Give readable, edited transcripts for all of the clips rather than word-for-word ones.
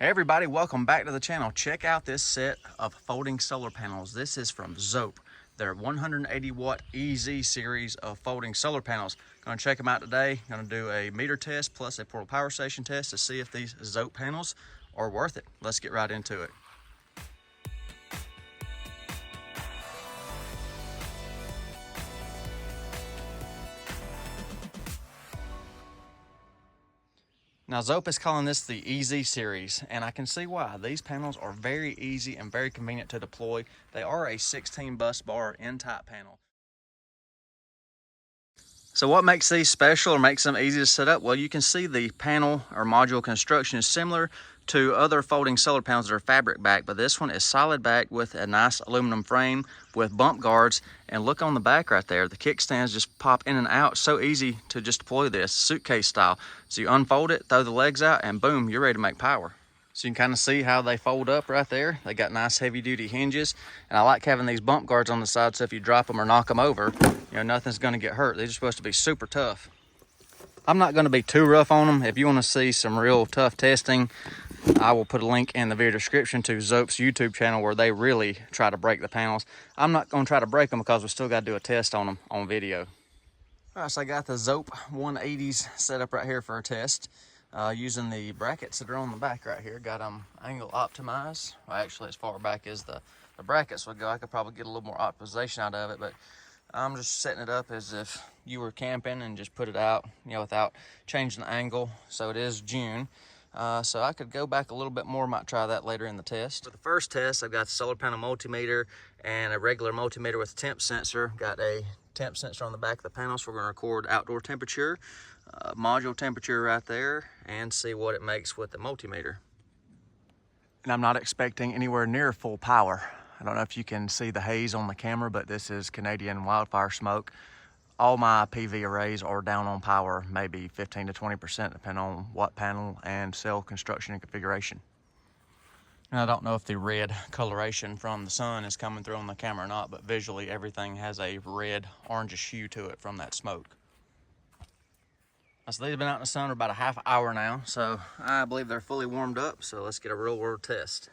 Hey everybody, welcome back to the channel. Check out this set of folding solar panels. This is from Zoup. They're 180 watt EZ series of folding solar panels. Gonna check them out today. Gonna do a meter test plus a portable power station test to see if these Zoup panels are worth it. Let's get right into it. Now Zoup is calling this the EZ series, and I can see why. These panels are very easy and very convenient to deploy. They are a 16 bus bar N-type panel. So what makes these special or makes them easy to set up? Well, you can see the panel or module construction is similar to other folding solar panels that are fabric back, but this one is solid back with a nice aluminum frame with bump guards. And look on the back right there, the kickstands just pop in and out. So easy to just deploy this, suitcase style. So you unfold it, throw the legs out, and boom, you're ready to make power. So you can kind of see how they fold up right there. They got nice heavy duty hinges. And I like having these bump guards on the side, so if you drop them or knock them over, you know, nothing's gonna get hurt. They're supposed to be super tough. I'm not gonna be too rough on them. If you wanna see some real tough testing, I will put a link in the video description to Zoup's YouTube channel where they really try to break the panels. I'm not gonna try to break them because we still gotta do a test on them on video. All right, so I got the Zoup 180s set up right here for a test. Using the brackets that are on the back right here. Got them angle optimized. Well, actually, as far back as the brackets would go, I could probably get a little more optimization out of it, but I'm just setting it up as if you were camping and just put it out, you know, without changing the angle. So it is June. So I could go back a little bit more, might try that later in the test. For the first test, I've got the solar panel multimeter and a regular multimeter with a temp sensor. Got a temp sensor on the back of the panel, so we're gonna record outdoor temperature, module temperature right there, and see what it makes with the multimeter. And I'm not expecting anywhere near full power. I don't know if you can see the haze on the camera, but this is Canadian wildfire smoke. All my PV arrays are down on power, maybe 15 to 20%, depending on what panel and cell construction and configuration. And I don't know if the red coloration from the sun is coming through on the camera or not, but visually everything has a red orangish hue to it from that smoke. So they've been out in the sun for about a half hour now, so I believe they're fully warmed up, so let's get a real world test.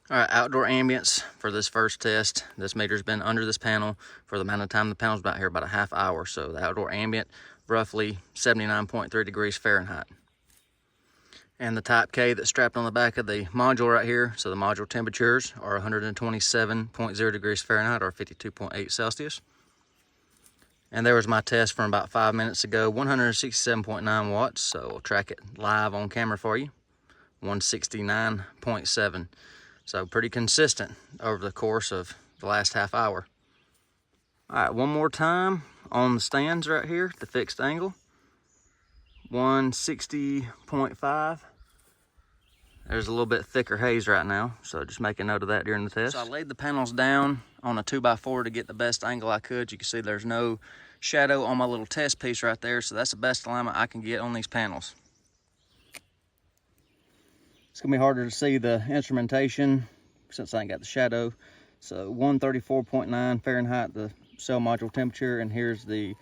All right, outdoor ambience for this first test. This meter's been under this panel for the amount of time the panel's been out here, about a half hour. So the outdoor ambient, roughly 79.3 degrees Fahrenheit. And the type K that's strapped on the back of the module right here, so the module temperatures are 127.0 degrees Fahrenheit or 52.8 Celsius. And there was my test from about 5 minutes ago, 167.9 watts. So we'll track it live on camera for you, 169.7. So pretty consistent over the course of the last half hour. All right, one more time on the stands right here, the fixed angle, 160.5. There's a little bit thicker haze right now, so just make a note of that during the test. So I laid the panels down on a 2x4 to get the best angle I could. You can see there's no shadow on my little test piece right there, so that's the best alignment I can get on these panels. It's gonna be harder to see the instrumentation since I ain't got the shadow. So 134.9 Fahrenheit, the cell module temperature, and here's the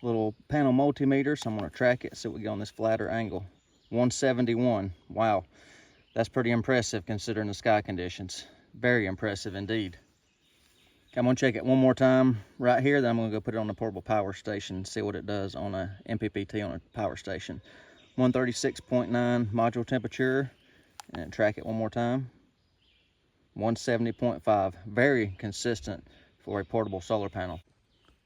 little panel multimeter, so I'm gonna track it so we get on this flatter angle. 171, wow. That's pretty impressive considering the sky conditions. Very impressive indeed. Okay, I'm gonna check it one more time right here, then I'm gonna go put it on the portable power station and see what it does on a MPPT on a power station. 136.9 module temperature, and track it one more time. 170.5, very consistent for a portable solar panel.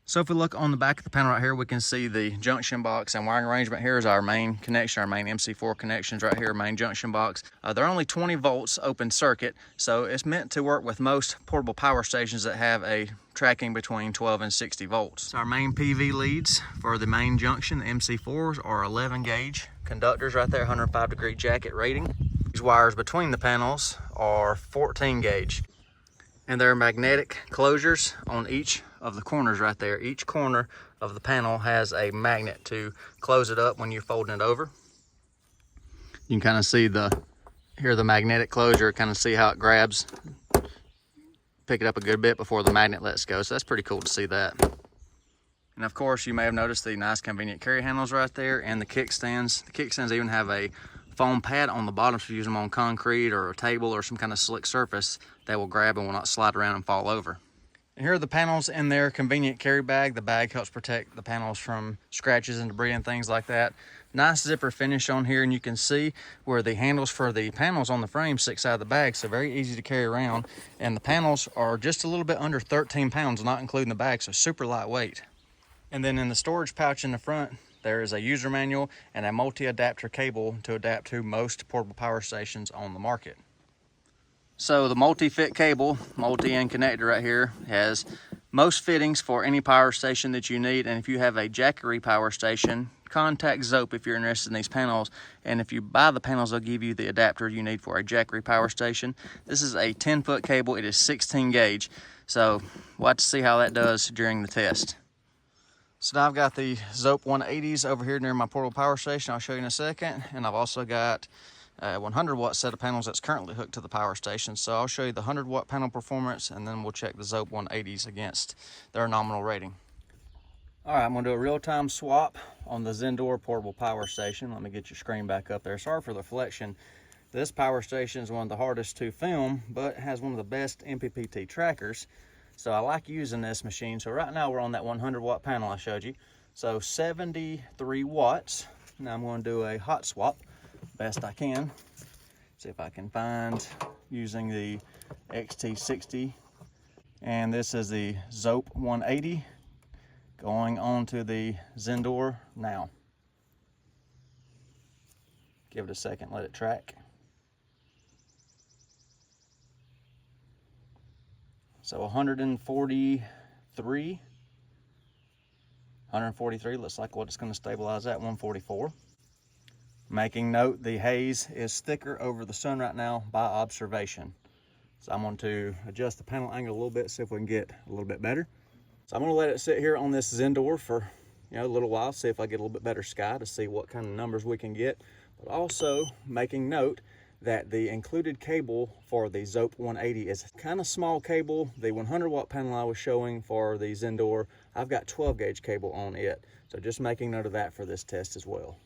So if we look on the back of the panel right here, we can see the junction box and wiring arrangement. Here is our main connection, our main MC4 connections right here, main junction box. They're only 20 volts open circuit, so it's meant to work with most portable power stations that have a tracking between 12 and 60 volts. So our main PV leads for the main junction, the MC4s, are 11 gauge conductors right there, 105 degree jacket rating. These wires between the panels are 14 gauge. And there are magnetic closures on each of the corners right there. Each corner of the panel has a magnet to close it up when you're folding it over. You can kind of see the magnetic closure, kind of see how it grabs. Pick it up a good bit before the magnet lets go. So that's pretty cool to see that. And of course, you may have noticed the nice convenient carry handles right there and the kickstands. The kickstands even have a foam pad on the bottom, so if you use them on concrete or a table or some kind of slick surface, they will grab and will not slide around and fall over. And here are the panels in their convenient carry bag. The bag helps protect the panels from scratches and debris and things like that. Nice zipper finish on here, and you can see where the handles for the panels on the frame stick out of the bag, so very easy to carry around. And the panels are just a little bit under 13 pounds, not including the bag, so super lightweight. And then in the storage pouch in the front, there is a user manual and a multi-adapter cable to adapt to most portable power stations on the market. So the multi-fit cable, multi-end connector right here, has most fittings for any power station that you need. And if you have a Jackery power station, contact Zoup if you're interested in these panels. And if you buy the panels, they'll give you the adapter you need for a Jackery power station. This is a 10-foot cable. It is 16 gauge. So we'll have to see how that does during the test. So now I've got the Zoup 180s over here near my portable power station. I'll show you in a second. And I've also got a 100 watt set of panels that's currently hooked to the power station. So I'll show you the 100 watt panel performance, and then we'll check the Zoup 180s against their nominal rating. All right, I'm gonna do a real-time swap on the Zendor portable power station. Let me get your screen back up there. Sorry for the reflection. This power station is one of the hardest to film, but has one of the best MPPT trackers. So I like using this machine. So right now we're on that 100 watt panel I showed you. So 73 watts. Now I'm going to do a hot swap best I can. See if I can find using the XT60. And this is the Zoup 180 going on to the Zendor now. Give it a second, let it track. So 143 looks like what it's going to stabilize at, 144. Making note, the haze is thicker over the sun right now by observation. So I'm going to adjust the panel angle a little bit, see if we can get a little bit better. So I'm going to let it sit here on this Zendor for a little while, see if I get a little bit better sky to see what kind of numbers we can get. But also making note that the included cable for the Zoup 180 is kind of small cable. The 100 watt panel I was showing for the Zendor, I've got 12 gauge cable on it. So just making note of that for this test as well.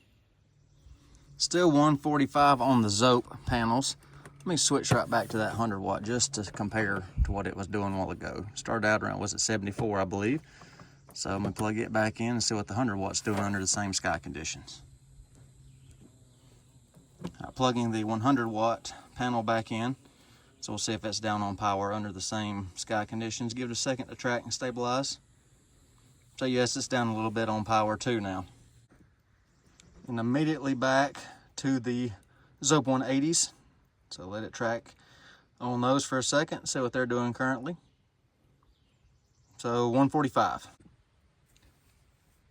Still 145 on the Zoup panels. Let me switch right back to that 100 watt just to compare to what it was doing a while ago. Started out around, was it 74, I believe. So I'm gonna plug it back in and see what the 100 watt's doing under the same sky conditions. Plugging the 100 watt panel back in, so we'll see if it's down on power under the same sky conditions. Give it a second to track and stabilize. So yes, it's down a little bit on power too now. And immediately back to the Zoup 180s. So let it track on those for a second, see what they're doing currently. So 145.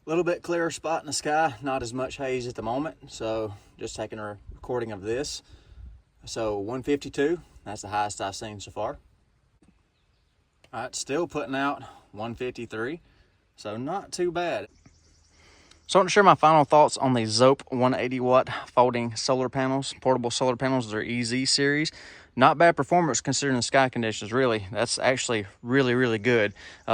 A little bit clearer spot in the sky, not as much haze at the moment. So just taking a recording of this. So 152, that's the highest I've seen so far. All right, still putting out 153, so not too bad. So I want to share my final thoughts on the Zoup 180 watt folding solar panels, portable solar panels. They're EZ series. Not bad performance considering the sky conditions, really. That's actually really, really good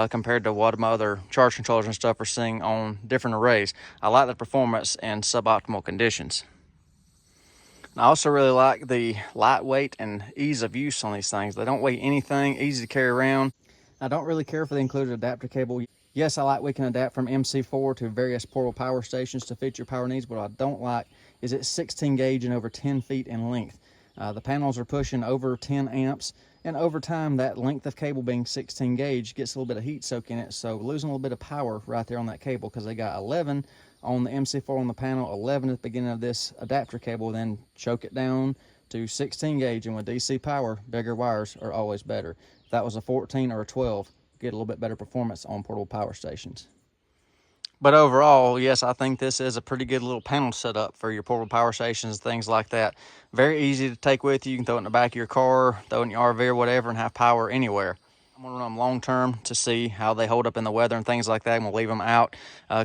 compared to what my other charge controllers and stuff are seeing on different arrays. I like the performance in suboptimal conditions. I also really like the lightweight and ease of use on these things. They don't weigh anything, easy to carry around. I don't really care for the included adapter cable. Yes, I like we can adapt from MC4 to various portable power stations to fit your power needs. What I don't like is it's 16 gauge and over 10 feet in length. The panels are pushing over 10 amps, and over time that length of cable being 16 gauge gets a little bit of heat soak in it, so losing a little bit of power right there on that cable, because they got 11 on the MC4 on the panel, 11 at the beginning of this adapter cable, then choke it down to 16 gauge, and with DC power, bigger wires are always better. If that was a 14 or a 12, get a little bit better performance on portable power stations. But overall, yes, I think this is a pretty good little panel setup for your portable power stations, things like that. Very easy to take with you. You can throw it in the back of your car, throw it in your RV or whatever, and have power anywhere. I'm going to run them long term to see how they hold up in the weather and things like that. I'm going to leave them out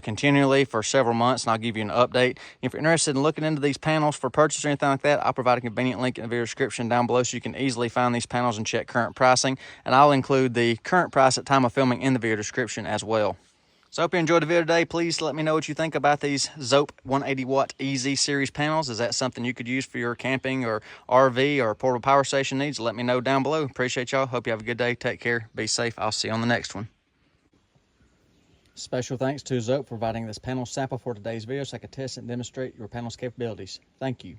continually for several months, and I'll give you an update. If you're interested in looking into these panels for purchase or anything like that, I'll provide a convenient link in the video description down below so you can easily find these panels and check current pricing. And I'll include the current price at time of filming in the video description as well. So I hope you enjoyed the video today. Please let me know what you think about these Zope 180 watt EZ series panels. Is that something you could use for your camping or RV or portable power station needs? Let me know down below. Appreciate y'all. Hope you have a good day. Take care. Be safe. I'll see you on the next one. Special thanks to Zope for providing this panel sample for today's video so I could test and demonstrate your panel's capabilities. Thank you.